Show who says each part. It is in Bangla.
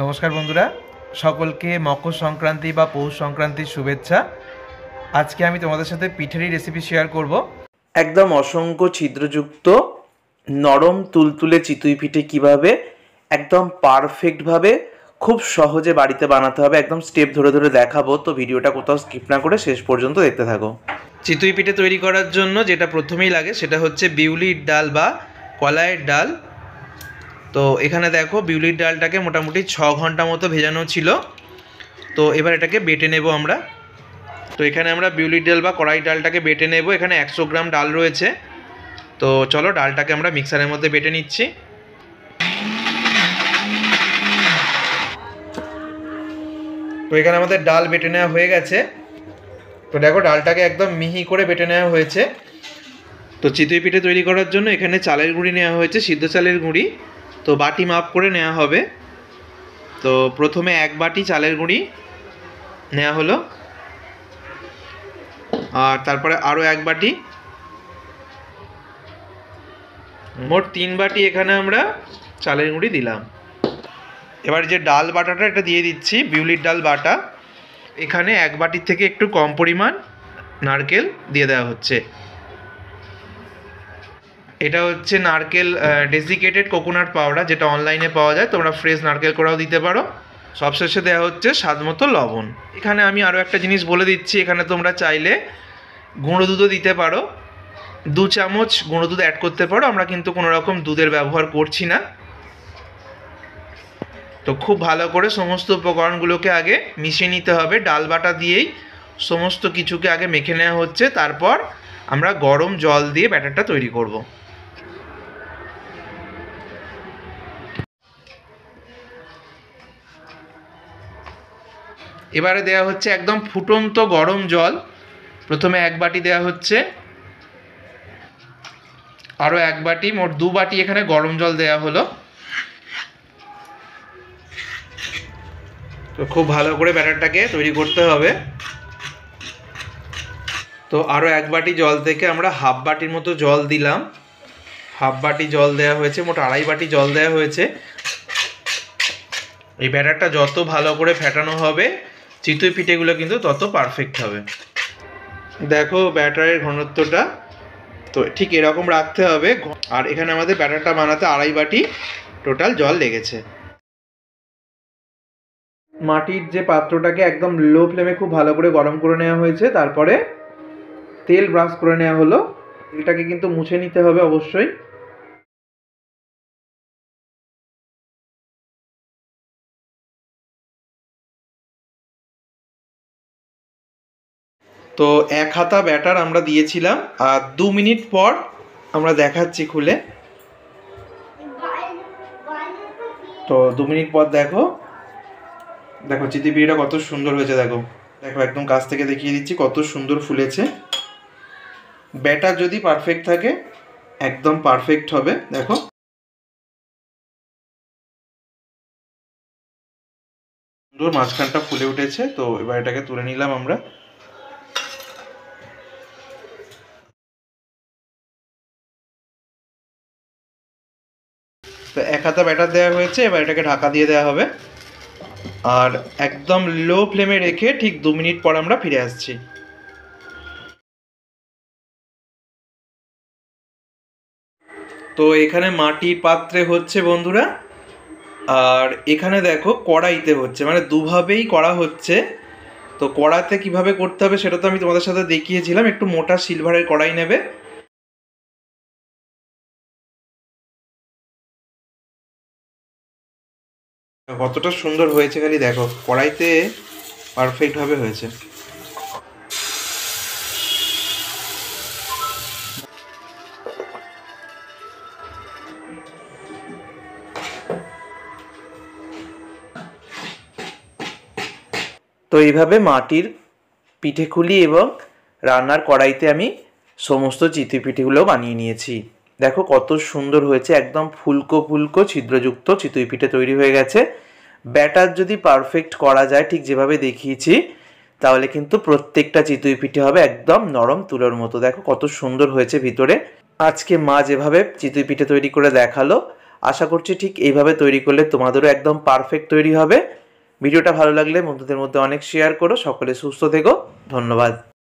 Speaker 1: নমস্কার বন্ধুরা, সকলকে মকর সংক্রান্তি বা পৌষ সংক্রান্তির শুভেচ্ছা। আজকে আমি তোমাদের সাথে পিঠেরই রেসিপি শেয়ার করব।
Speaker 2: একদম অসংখ্য ছিদ্রযুক্ত নরম তুলতুলে চিতই পিঠে কিভাবে একদম পারফেক্টভাবে খুব সহজে বাড়িতে বানাতে হবে, একদম স্টেপ ধরে ধরে দেখাবো। তো ভিডিওটা কোথাও স্কিপ না করে শেষ পর্যন্ত দেখতে থাকো।
Speaker 1: চিতই পিঠে তৈরি করার জন্য যেটা প্রথমেই লাগে সেটা হচ্ছে বিউলির ডাল বা কলাইয়ের ডাল। তো এখানে দেখো বিউলির ডালটাকে মোটামুটি 6 ঘন্টা মতো ভেজানো ছিল। তো এবার এটাকে বেটে নেব আমরা। তো এখানে আমরা বিউলির ডাল বা কড়াই ডালটাকে বেটে নেব। এখানে 100 গ্রাম ডাল রয়েছে। তো চলো ডালটাকে আমরা মিক্সারের মধ্যে বেটে নিচ্ছি। তো এখানে আমাদের ডাল বেটে নেওয়া হয়ে গেছে। তো দেখো ডালটাকে একদম মিহি করে বেটে নেওয়া হয়েছে। তো চিতই পিঠে তৈরি করার জন্য এখানে চালের গুঁড়ি নেওয়া হয়েছে, সিদ্ধ চালের গুঁড়ি। তো বাটি মাপ করে নেওয়া হবে। তো প্রথমে 1 বাটি চালের গুঁড়ি নেওয়া হলো, আর তারপরে আরও 1 বাটি, মোট 3 বাটি এখানে আমরা চালের গুঁড়ি দিলাম। এবার যে ডাল বাটাটা এটা দিয়ে দিচ্ছি, বিউলির ডাল বাটা। এখানে 1 বাটির থেকে একটু কম পরিমাণ নারকেল দিয়ে দেওয়া হচ্ছে। এটা হচ্ছে নারকেল ডেসিকেটেড কোকোনাট পাউডার, যেটা অনলাইনে পাওয়া যায়। তোমরা ফ্রেশ নারকেল করাও দিতে পারো। সবশেষে দেওয়া হচ্ছে স্বাদ মতো লবণ। এখানে আমি আরও একটা জিনিস বলে দিচ্ছি, এখানে তোমরা চাইলে গুঁড়ো দুধও দিতে পারো, 2 চামচ গুঁড়ো দুধ অ্যাড করতে পারো। আমরা কিন্তু কোনো রকম দুধের ব্যবহার করছি না। তো খুব ভালো করে সমস্ত উপকরণগুলোকে আগে মিশিয়ে নিতে হবে। ডাল বাটা দিয়েই সমস্ত কিছুকে আগে মেখে নেওয়া হচ্ছে, তারপর আমরা গরম জল দিয়ে ব্যাটারটা তৈরি করব। এবারে দেওয়া হচ্ছে একদম ফুটন্ত গরম জল। প্রথমে 1 বাটি দেওয়া হচ্ছে, আরও 1 বাটি, মোট 2 বাটি এখানে গরম জল দেওয়া হলো। তো খুব ভালো করে ব্যাটারটাকে তৈরি করতে হবে। তো আরও 1 বাটি জল থেকে আমরা হাফ বাটির মতো জল দিলাম। হাফ বাটি জল দেওয়া হয়েছে, মোট 2.5 বাটি জল দেওয়া হয়েছে। এই ব্যাটারটা যত ভালো করে ফেটানো হবে চিতই পিঠেগুলো কিন্তু তত পারফেক্ট হবে। দেখো ব্যাটারের ঘনত্বটা তো ঠিক এরকম রাখতে হবে। আর এখানে আমাদের ব্যাটারটা বানাতে 2.5 বাটি টোটাল জল লেগেছে। মাটির যে পাত্রটাকে একদম লো ফ্লেমে খুব ভালো করে গরম করে নেওয়া হয়েছে, তারপরে তেল ব্রাশ করে নেওয়া হলো। এটাকে কিন্তু মুছে নিতে হবে অবশ্যই। তো 1 হাতা ব্যাটার আমরা দিয়েছিলাম, আর 2 মিনিট পর আমরা দেখাচ্ছি খুলে। তো 2 মিনিট পর দেখো দেখো চিতই পিঠেটা কত সুন্দর হয়েছে। দেখো দেখো একদম কাছ থেকে দেখিয়ে দিচ্ছি কত সুন্দর ফুলেছে। ব্যাটার যদি পারফেক্ট থাকে একদম পারফেক্ট হবে। দেখো সুন্দর মাঝখানটা ফুলে উঠেছে। তো এবার এটাকে তুলে নিলাম আমরা। তো 1 হাতা ব্যাটার দেওয়া হয়েছে, এবার এটাকে ঢাকা দিয়ে দেওয়া হবে। আর একদম লো ফ্লেমে রেখে ঠিক 2 মিনিট পর আমরা ফিরে আসছি। তো এখানে মাটির পাত্রে হচ্ছে বন্ধুরা, আর এখানে দেখো কড়াইতে হচ্ছে, মানে দুভাবেই করা হচ্ছে। তো কড়াতে কিভাবে করতে হবে সেটা তো আমি তোমাদের সাথে দেখিয়েছিলাম। একটু মোটা সিলভারের কড়াই নেবে। কতটা সুন্দর হয়েছে খালি দেখো, কড়াইতে পারফেক্ট ভাবে হয়েছে। তো এইভাবে মাটির পিঠেখুলি এবং রান্নার কড়াইতে আমি সমস্ত চিতই পিঠেগুলো বানিয়ে নিয়েছি। দেখো কত সুন্দর হয়েছে, একদম ফুলকো ফুলকো ছিদ্রযুক্ত চিতই পিঠে তৈরি হয়ে গেছে। ব্যাটার যদি পারফেক্ট করা যায় ঠিক যেভাবে দেখিয়েছি, তাহলে কিন্তু প্রত্যেকটা চিতই পিঠে হবে একদম নরম তুলোর মতো। দেখো কত সুন্দর হয়েছে ভিতরে। আজকে মা যেভাবে চিতই পিঠে তৈরি করে দেখালো,
Speaker 2: আশা করছি ঠিক এইভাবে তৈরি করলে তোমাদেরও একদম পারফেক্ট তৈরি হবে। ভিডিওটা ভালো লাগলে বন্ধুদের মধ্যে অনেক শেয়ার করো। সকলে সুস্থ থেকো, ধন্যবাদ।